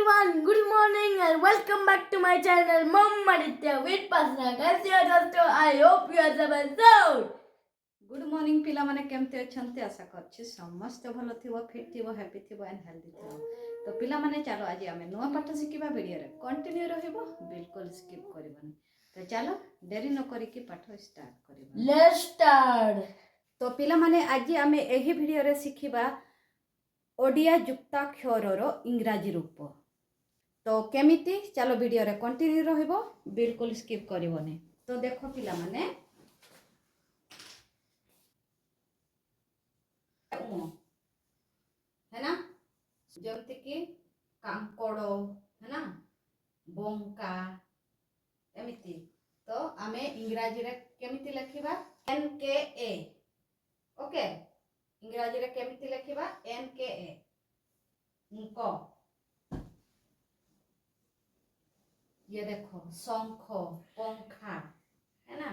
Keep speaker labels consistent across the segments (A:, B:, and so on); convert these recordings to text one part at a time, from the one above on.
A: everyone, good morning and welcome back to my channel Mom Aditya with Pasna. Guys, I hope you are well.
B: Good morning पिला माने केमते अछंते आशा करछि समस्त भलो थिबो fit थिबो happy थिबो एंड हेल्दी थिबो। तो पिला माने चलो आज आमे नुवा पाठ शिखिबा वीडियो रे कंटिन्यू रहइबो बिल्कुल स्किप करबनी। तो चलो देरी न करी कि पाठ स्टार्ट करबा।
A: Let's start.
B: तो पिला माने आज आमे एही वीडियो रे शिखिबा ओडिया युक्ताक्षर रो इंग्रजी रूप। तो केमिति चलो वीडियो रे कंटिन्यू रहइबो बिल्कुल स्किप करबनी। तो देखो पिला माने है ना जमती कि कांकड़ है ना बंका एमिति। तो आमे इंग्रजी रे केमिति लिखिबा एन के ए। ओके इंग्रजी रे केमिति लिखिबा एन के ए को। ये देखो शंख पंखा है ना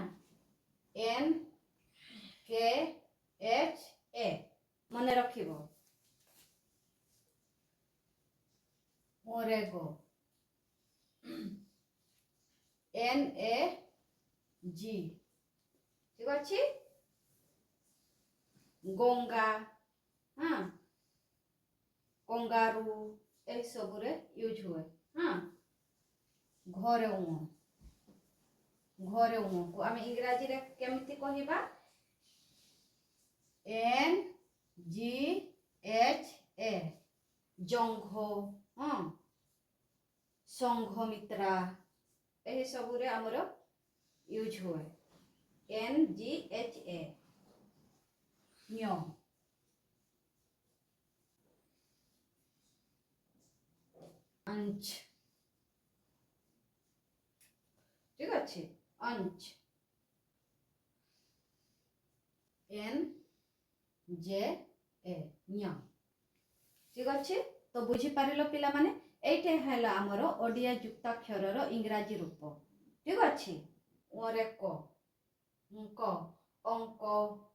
B: एन के एच ए मन रखिबो। मोरेगो एन ए जी ठीक अच्छी। गंगा हाँ कंगारू ए सब रे यूज हुए हाँ। घरे को आम इंग्राजी रे केमिति कहिबा एन जी एच ए जंघ हाँ संघमित्रा यही सब आमर यूज हुए एन जी एच ए अंश ठीक अच्छे अंश एन जे ए ठीक अच्छे। तो बुझी पारिलो पिला माने एइटे हैला हमर ओडिया युक्ताक्षर रो इंग्रजी रूप ठीक अच्छे। ओरे को अंक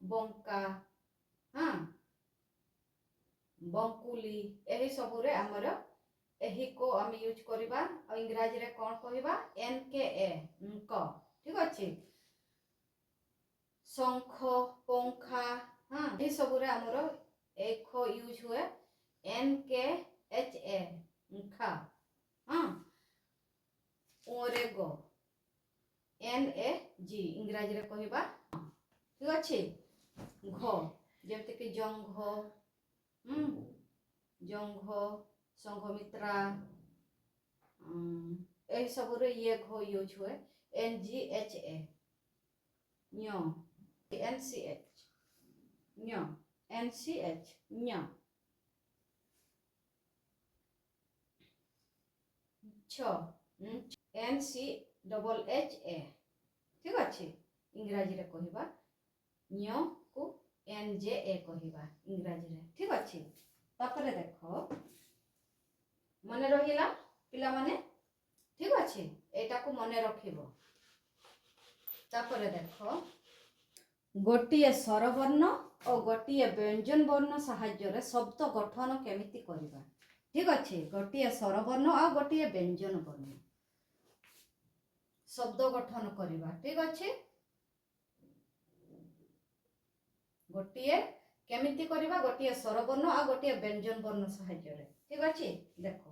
B: बंका हाँ बंकुली एही सब रे हमर एही को हम यूज करबा और इंग्रजी रे कोन कहबा एन के ए को ठीक अच्छे। शंख पंखा हाँ एही सब रे हमर एक यूज हुए एन के एच ए खा हाँ। ओरेगो एन ए जी इंग्रजी रे कहबा ठीक अच्छे। घ जेमते कि जंघ जंघ संघमित्रा ए सब रे ये घ यूज हुए N G H A N C H N C H N C double H A ठीक अच्छे। इंग्रजी रे कहबा न्य को एन जे ए कहबा इंग्रजी रे ठीक अच्छे। तापरे देखो मने रहिला पिला माने ठीक अच्छे एटा को मने रखिबो। तापरे देखो गोटिए स्वर वर्ण और गोटिए व्यंजन वर्ण साहाय्य रे शब्द गठन केमिति करबा ठीक अच्छे। गोटिए स्वर वर्ण और गोटिए व्यंजन वर्ण शब्द गठन करबा ठीक अच्छे। गोटिए केमिति करबा गोटिए स्वर वर्ण और गोटिए व्यंजन वर्ण साहाय्य रे ठीक अच्छे। देखो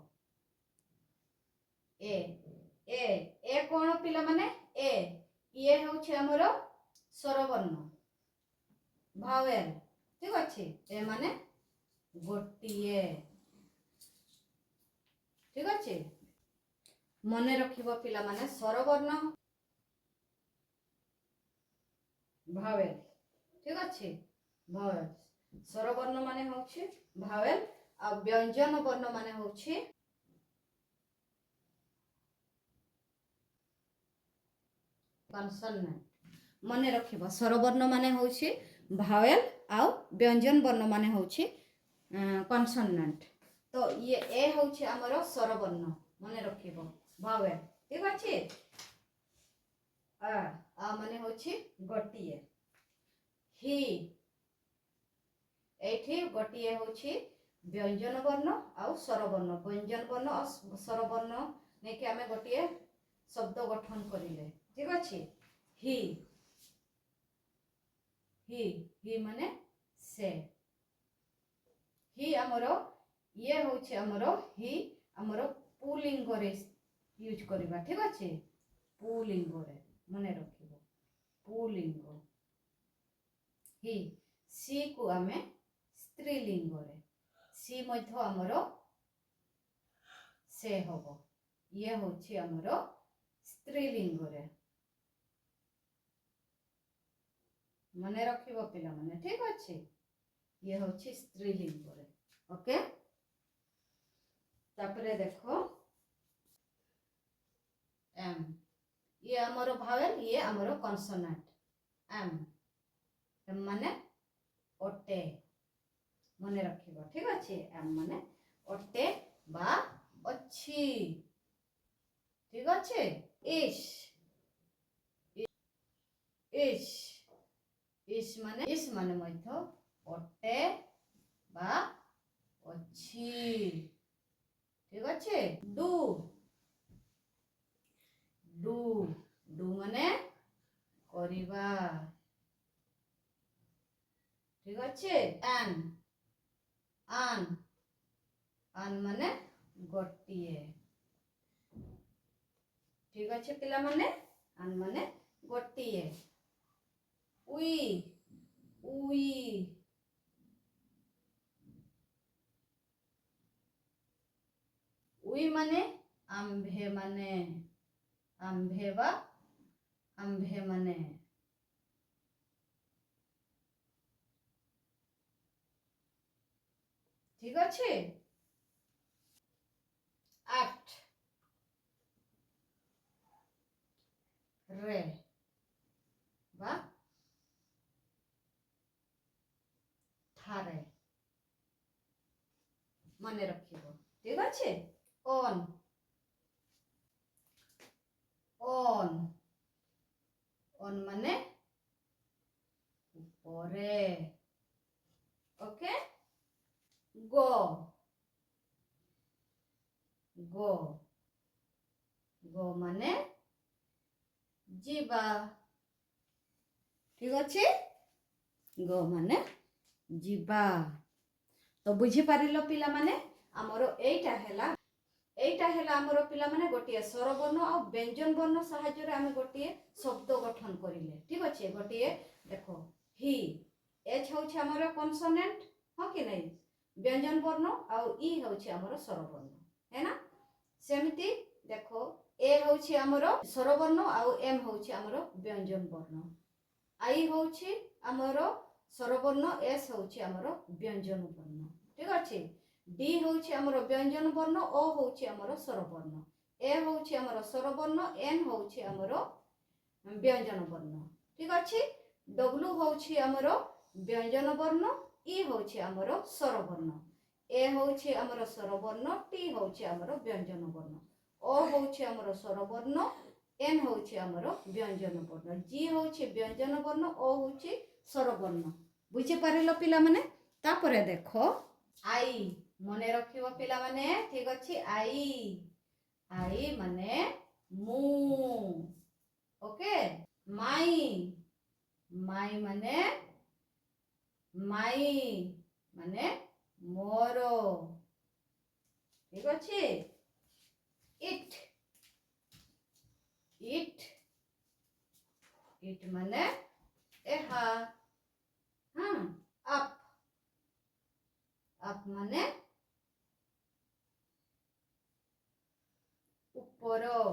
B: ए ए ए कोन पिला माने ए ये होछि हमर स्वर वर्ण भावेल ठीक अच्छे। ए माने गोटिए ठीक अच्छे। मने रखिबो पिला माने स्वर वर्ण भावेल ठीक अच्छे। भावेल स्वर वर्ण माने होछि भावेल आ व्यंजन वर्ण माने होछि कॉन्सोनेंट। मने रखिबो स्वर वर्ण माने होछि भावेल आ व्यंजन वर्ण माने होछि कॉन्सोनेंट। तो ये ए होछि हमर स्वर वर्ण मने रखिबो भावेल ठीक अच्छे। आ माने होछि गोटिए ही एठी गोटिए होछि व्यंजन वर्ण आउ स्वर वर्ण व्यंजन वर्ण और स्वर वर्ण नहीं कि आमे गोटे शब्द गठन करिले ठीक अछि ही ही माने से ही हमरो ये होचे हमरो ही हमरो पुलिंग रे यूज करबा ठीक अछि पुलिंग रे मने रखिबो पुलिंग ही सी को आमे स्त्रीलिंग रे सी मध्य हमरो से होबो ये होचे हमरो स्त्रीलिंग रे मने रखिबो पिला माने ठीक अछि ये होची स्त्रीलिंग रे ओके तापरे देखो एम ये हमरो भावेल ये हमरो कॉन्सोनेंट एम माने ओटे मने रखिबो ठीक अछि एम माने ओटे बा अछि ठीक अछि इश इश इश माने मध्य ओटे बा अछि ठीक अछि डू डू डू माने करिबा ठीक अछि एन आन आन माने गोटिए ठीक अछि पिला माने आन माने गोटिए उई उई उई माने आंभे बा आंभे माने ठीक अछि आठ रे बा थारे मने रखिबो ठीक अछि ऑन ऑन ऑन माने ऊपरे ओके गो गो गो माने जीवा ठीक अछि गो माने जीवा तो बुझी पारिलो पिला माने हमरो एटा हेला हमरो पिला माने गोटिए स्वर वर्ण और व्यंजन वर्ण सहाय्य रे हम गोटिए शब्द गठन करिले ठीक अछि गोटिए देखो ही एच होछि हमरो कॉन्सोनेंट हो कि नहीं व्यंजन वर्ण और ई होछि हमरो स्वर वर्ण है ना सेमिति देखो ए होछि हमरो स्वर वर्ण और एम होछि हमरो व्यंजन वर्ण आई होछि हमरो स्वर वर्ण एस होछि हमरो व्यंजन वर्ण ठीक अछि डी होछि हमरो व्यंजन वर्ण ओ होछि हमरो स्वर वर्ण ए होछि हमरो स्वर वर्ण एन होछि हमरो व्यंजन वर्ण ठीक अछि डब्ल्यू होछि हमरो व्यंजन वर्ण ई होछि हमरो स्वर वर्ण ए होछि हमरो स्वर वर्ण टी होछि हमरो व्यंजन वर्ण ओ होछि हमरो स्वर वर्ण एन होछि हमरो व्यंजन वर्ण जी होछि व्यंजन वर्ण ओ होछि स्वर वर्ण बुझी पारिलो पिला माने तापरे देखो आई मने रखिबो पिला माने ठीक अछि आई माने मु ओके माई माई माने मोरो ठीक अछि इट माने एहा हाँ अप माने ऊपरो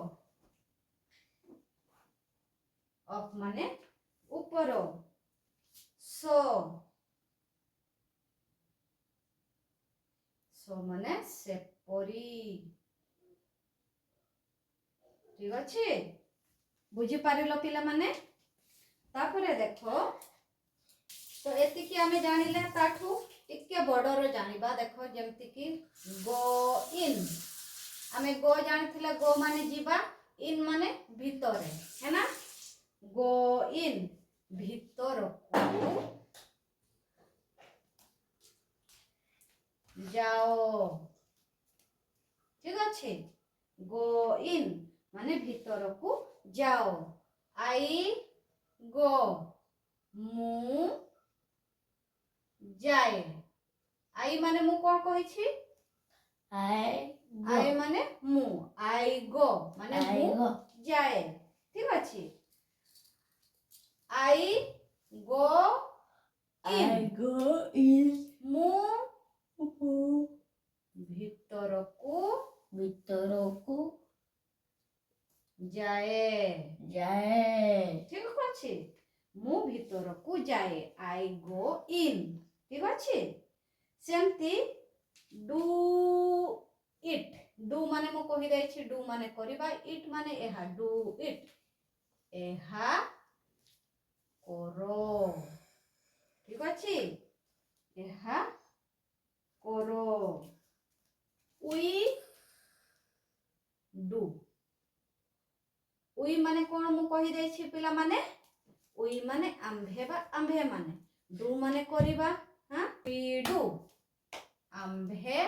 B: अप माने ऊपरो सो माने सेपरी ठीक अछि बुझी पारिलो पिला माने तापरे देखो तो एति कि आमे जानिले ताठू टिके बडर जानिबा देखो जेमति कि गो इन आमे गो जानिथिला गो माने जीवा इन माने भितरे है ना गो इन भीतर को जाओ ठीक अच्छे गो इन माने भीतर को जाओ आई गो मु जाए आई माने मु कोन कहिछि
A: I
B: आई माने मु आई गो माने मु
A: go.
B: जाए ठीक अच्छे आई गो
A: I
B: इन
A: go in.
B: मु भीतर को
A: ଭିତରକୁ
B: जाए
A: ଯାଏ
B: ठीक अच्छे मु भीतर को जाए आई गो इन ठीक अच्छे सेमती डू इट डू माने मु कहि दै छी डू माने करबा इट माने एहा डू इट एहा करो ठीक अच्छे एहा करो वी डू उई माने कोन मु कहि दै छी पिला माने उई माने आंभे माने डू माने करिबा हां वी डू आंभे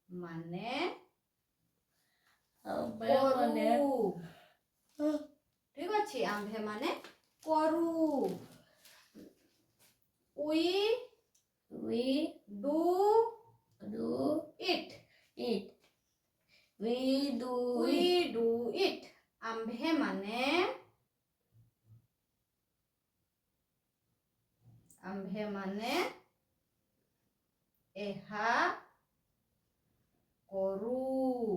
B: माने
A: ମାନେ
B: करू ठीक अछि आंभे माने करू उई
A: we
B: do
A: do
B: it
A: it we do
B: उई
A: it
B: डू इट आंभे माने एहा करू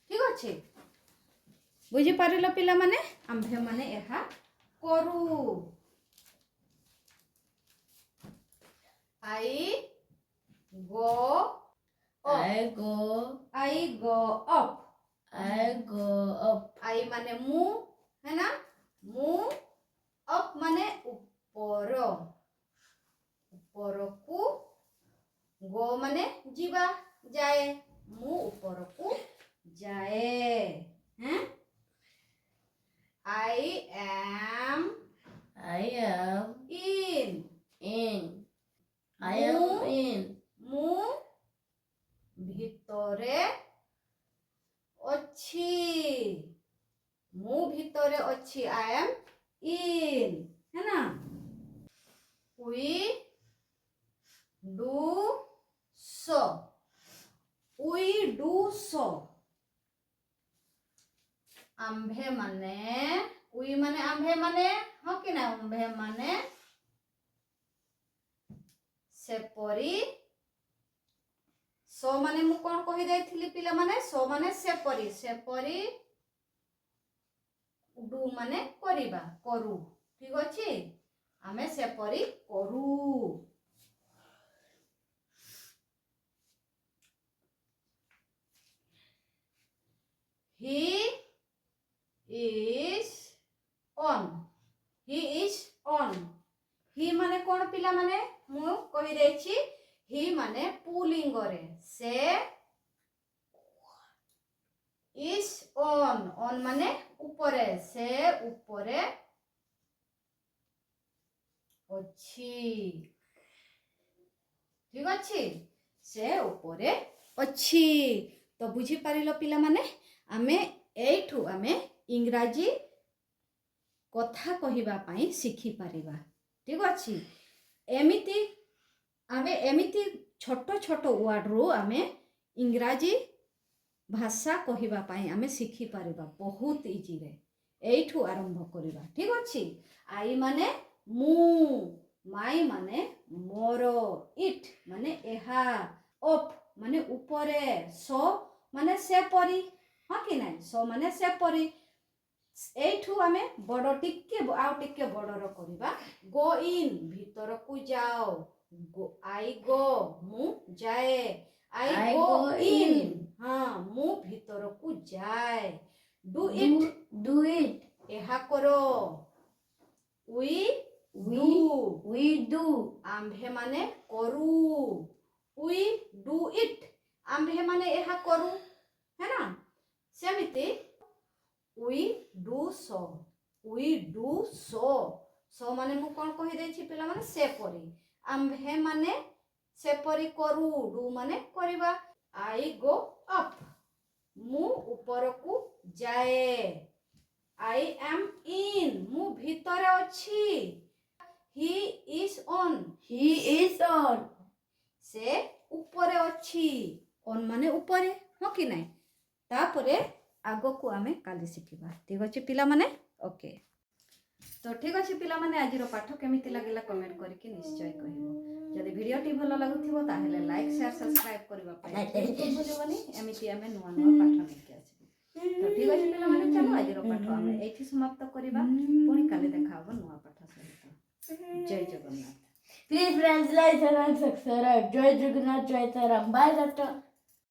B: ठीक अच्छे बुझी पारिल पिला माने आंभे माने एहा करू आई गो
A: I go
B: up
A: I go up
B: आई माने मु है ना मु अप माने ऊपर ऊपर को गो माने जीवा जाए मु ऊपर को जाए हैं I am
A: I am
B: in
A: I am in
B: मु ভিতরে अछि मु ভিতরে अछि आई एम इन है ना वी डू सो आंभे माने उई माने आंभे माने हाँ कि ना आंभे माने सेपरी सो माने मु कोन कहि दैथिली पिला माने सो माने सेपरी डू माने करिबा करू ठीक अछि आमे सेपरी करू he is on he माने कोन पिला माने मु कहि दै छी he माने पुलिंग रे से is on माने ऊपरे से ऊपरे अछि ठीक अछि से ऊपरे अछि तो बुझी पारिलो पिला माने आमे एठू आमे इंग्राजी कथा कहिबा पई सिखि पारिबा ठीक अछि एमिति आमे एमिति छोट छोट वर्ड रो आमे इंग्राजी भाषा कहिबा पई आमे सिखि पारिबा बहुत इजी रे एठू आरंभ करिबा ठीक अछि आई माने मु माई माने मोरो इट माने एहा अप माने ऊपरे सो माने से परी हाँ कि नहीं सो माने से परी एठू आमे बड़ टिके आउ टिके बड़र करिबा गो इन भीतर को जाओ आई गो मु जाए आई गो इन हाँ मु भीतर को जाए डू इट एहा करो वी डू आंभे माने करू वी डू इट आंभे माने एहा करू है ना सेमिति वी डू सो माने मु कोन कहि दै छी पिला माने से परी आंभे माने ସେପରି କରୁ ଡୁ ମାନେ କରିବା ଆଇ ଗୋ ଅପ୍ ମୁଁ ଉପରକୁ ଯାଏ ଆଇ ଆମ୍ ଇନ୍ ମୁଁ ଭିତରେ ଅଛି he is on
A: He is on.
B: ସେ ଉପରେ ଅଛି ଅନ୍ ମାନେ ଉପରେ ହଁ କି ନାହିଁ ତାପରେ ଆଗକୁ ଆମେ କାଲି ଶିଖିବା ଠିକ୍ ଅଛି ପିଲାମାନେ ଓକେ ତ ଠିକ୍ ଅଛି ପିଲାମାନେ ଆଜିର ପାଠ କେମିତି ଲାଗିଲା କମେଣ୍ଟ କରିକି ନିଶ୍ଚୟ କହିବ ଯଦି ଭିଡ଼ିଓଟି ଭଲ ଲାଗୁଥିବ ତାହେଲେ ଲାଇକ୍ ସେୟାର ସବସ୍କ୍ରାଇବ୍ କରିବା ପାଇଁ ଭୁଲିବନି ଏମିତି ଆମେ ନୂଆ ନୂଆ ପାଠ ନେଇକି ଆସିବୁ ତ ଠିକ୍ ଅଛି ପିଲାମାନେ ଚାଲ ଆଜିର ପାଠ ଆମେ ଏଇଠି ସମାପ୍ତ କରିବା ପୁଣି କାଲି ଦେଖା ହବ ନୂଆ ପାଠ ସହିତ ଜୟ Jagannath
A: Please friends, like and subscribe. Joy Jagannath, Joy Taram. Bye, Doctor.